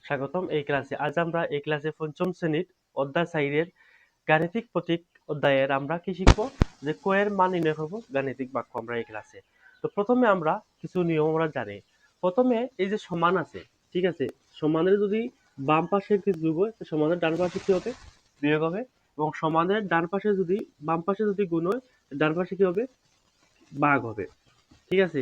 স্বাগতম এই ক্লাসে। আজ আমরা এই ক্লাসে পঞ্চম শ্রেণীর অধ্যায় 4 এর গাণিতিক প্রতীক অধ্যায়ের আমরা কি শিখবো, যে ক এর মান নির্ণয় করব গাণিতিক বাক্য আমরা এই ক্লাসে। তো প্রথমে আমরা কিছু নিয়ম আমরা জানি। প্রথমে এই যে সমান আছে, ঠিক আছে, সমানের যদি বাম পাশে কি যোগ হয় তো সমানের ডান পাশে কি হবে, বিয়োগ হবে। এবং সমানের ডান পাশে যদি বাম পাশে যদি গুণ হয় ডান পাশে কি হবে, ভাগ হবে। ঠিক আছে,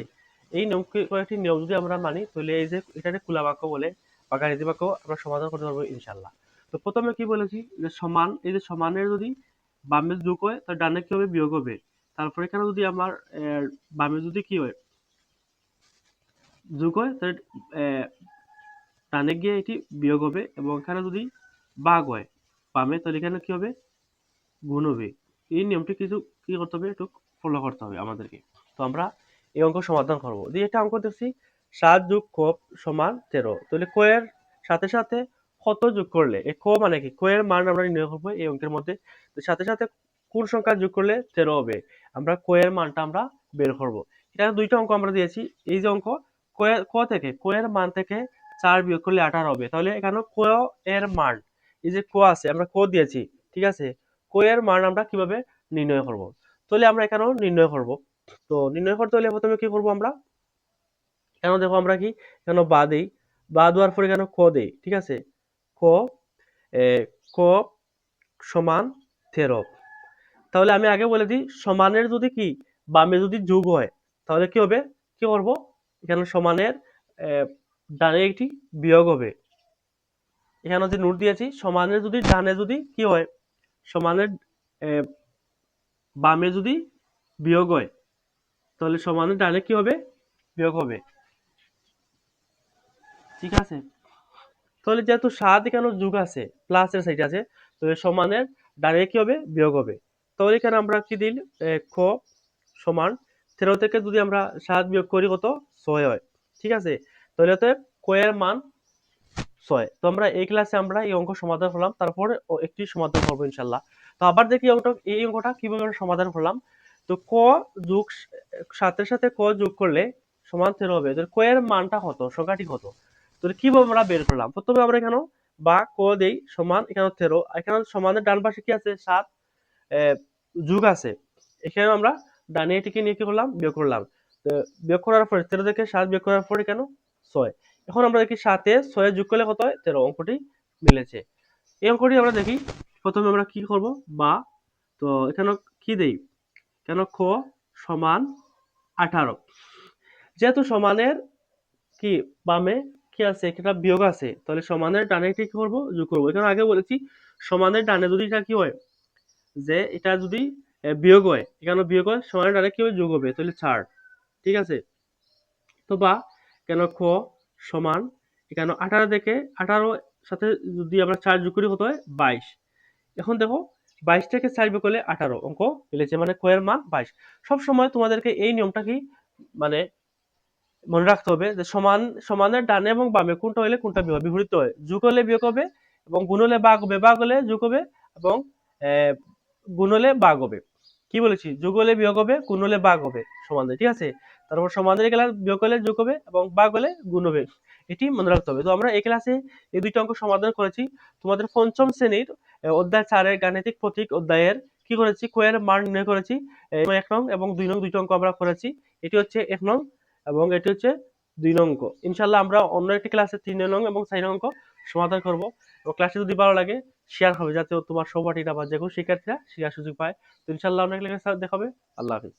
এই নিয়ম কয়েকটি নিয়ম যদি আমরা মানি তাহলে এই যে এটাকে খোলা বাক্য বলে বা গাণিতিক বাক্য আমরা সমাধান করতে পারবো ইনশাল্লাহ। তো প্রথমে কি বলেছি, যে সমান, এই যে সমানের যদি বামে যোগ হয় তাহলে ডানে কি হবে, বিয়োগ হবে। তারপরে এখানে যদি আমার বামে যদি কি হয়, যোগ হয় তাহলে ডানে গিয়ে এটি বিয়োগ হবে। এবং এখানে যদি ভাগ হয় বামে তাহলে এখানে কি হবে, গুণ হবে। এই নিয়মটি কিছু কি করতে হবে, একটু ফলো করতে হবে আমাদেরকে। তো আমরা এই অঙ্ক সমাধান করবো। দিয়ে একটা অঙ্ক দেখছি 7 যোগ ক সমান 13। তাহলে ক এর সাথে সাথে কত যোগ করলে, এই ক মানে কি, ক এর মান আমরা নির্ণয় করবো এই অঙ্কের মধ্যে। তো সাথে সাথে কোন সংখ্যা যোগ করলে 13 হবে, আমরা ক এর মানটা আমরা বের করব। এখানে দুইটা অঙ্ক আমরা দিয়েছি। এই যে অঙ্ক ক থেকে, ক এর মান থেকে 4 বিয়োগ করলে 18 হবে। তাহলে এখানে ক এর মান, এই যে ক আছে আমরা ক দিয়েছি, ঠিক আছে, ক এর মান আমরা কিভাবে নির্ণয় করব। তাহলে আমরা এখানেও নির্ণয় করব। তো নির্ণয় করতে হলে প্রথমে কি করব আমরা, কেন দেখো আমরা কি কেন বা দেই, বা দেওয়ার পরে কেন ক দেই, ঠিক আছে, ক এ, ক সমান 13। তাহলে আমি আগে বলে দিই, সমানের যদি কি বামে যদি যোগ হয় তাহলে কি হবে, কি করব, এখানে সমানের ডানে একটি বিয়োগ হবে। এখানে যে নোট দিয়েছি, সমানের যদি ডানে যদি কি হয়, সমানের বামে যদি বিয়োগ হয় তাহলে সমানের ডানে কি হবে, বিয়োগ হবে। ঠিক আছে, তাহলে যেহেতু 7 এখানে যোগ আছে, প্লাসের সাইড আছে, তো সমানের ডানে কি হবে, বিয়োগ হবে। তাহলে এখানে আমরা কি দিল, ক সমান 13 থেকে যদি আমরা 7 বিয়োগ করি কত, 6 হয়। ঠিক আছে, তাহলে অতএব ক এর মান 6। তো আমরা এই ক্লাসে আমরা এই অঙ্ক সমাধান করলাম, তারপরে একটি সমাধান করবো ইনশাল্লাহ। তো আবার দেখি এই অঙ্কটা কিভাবে আমরা সমাধান করলাম। তো ক যোগ সাথে সাথে ক যোগ করলে সমান 13 হবে। ক এর মানটা কত, সংখ্যাটি কত, তো কিভাবে আমরা বের করলাম। প্রথমে আমরা এখানে বা ক দেই সমান এখানে 13, এখানে সমানের ডান পাশে কি আছে, 7 যোগ আছে। এখানে আমরা ডানে এটিকে নিয়ে কি করলাম, বিয়োগ করলাম। তো বিয়োগ করার পরে 13 থেকে 7 বিয়োগ করার পরে কেন 6। এখন আমরা দেখি 7 এ 6 যোগ করলে কত হয়, 13। অঙ্কটি মিলেছে। এই অঙ্কটি আমরা দেখি, প্রথমে আমরা কি করব, বা, তো এখানে কি দেই, কেন খ সমান 18। যেহেতু সমানের কি বামে কি আছে, একটা বিয়োগ আছে, তাহলে সমানের ডানে কি করব, যোগ করব। এখানে আগে বলেছি সমানের ডানে যদি এটা কি হয়, যে এটা যদি বিয়োগ হয়, এখানে বিয়োগ হয়, সমানের ডানে কি হবে, যোগ হবে, তাহলে 4। ঠিক আছে, তো বা কেন খ সমান এখানে 18 থেকে 18 সাথে যদি আমরা 4 যোগ করি কত হয়, 22। এখন দেখো 22 থেকে 4 বিয়োগ করলে 18, অঙ্ক মিলেছে, মানে ক এর মান 22। সব সময় তোমাদেরকে এই নিয়মটা কি মানে মনে রাখতে হবে, যে সমানের ডানে এবং বামে কোনটা হলে কোনটা বিপরীত হয়, যোগ হলে বিয়োগ হবে, এবং গুণ হলে ভাগ হবে, ভাগ হলে যোগ হবে, এবং গুণ হলে ভাগ হবে। কি বলেছি, যোগ হলে বিয়োগ হবে, গুণ হলে ভাগ হবে সমানের, ঠিক আছে। তারপর সমানের গেলে বিয়োগ হলে যোগ হবে এবং ভাগ হলে গুণ হবে। এটি মনে রাখতে হবে। তো আমরা এই ক্লাসে এই দুইটা অঙ্ক সমাধান করেছি। তোমাদের পঞ্চম শ্রেণীর অধ্যায় 4 এর গাণিতিক প্রতীক অধ্যায়ের কি করেছি, ক এর মান নির্ণয় করেছি। 1 নং এবং 2 নং দুইটা অঙ্ক আমরা করেছি। এটি হচ্ছে 1 নং এবং এটি হচ্ছে 2 নং অঙ্ক। ইনশাআল্লাহ আমরা অন্য একটি ক্লাসে 3 নং এবং 4 নং অঙ্ক সমাধান করব। এবং ক্লাসটি যদি ভালো লাগে শেয়ার হবে, যাতে তোমার সহপাঠীরা বা যে কোনো শিক্ষার্থীরা শেখার সুযোগ পায়। তো ইনশাআল্লাহ অন্য ক্লাসে দেখা হবে। আল্লাহ হাফেজ।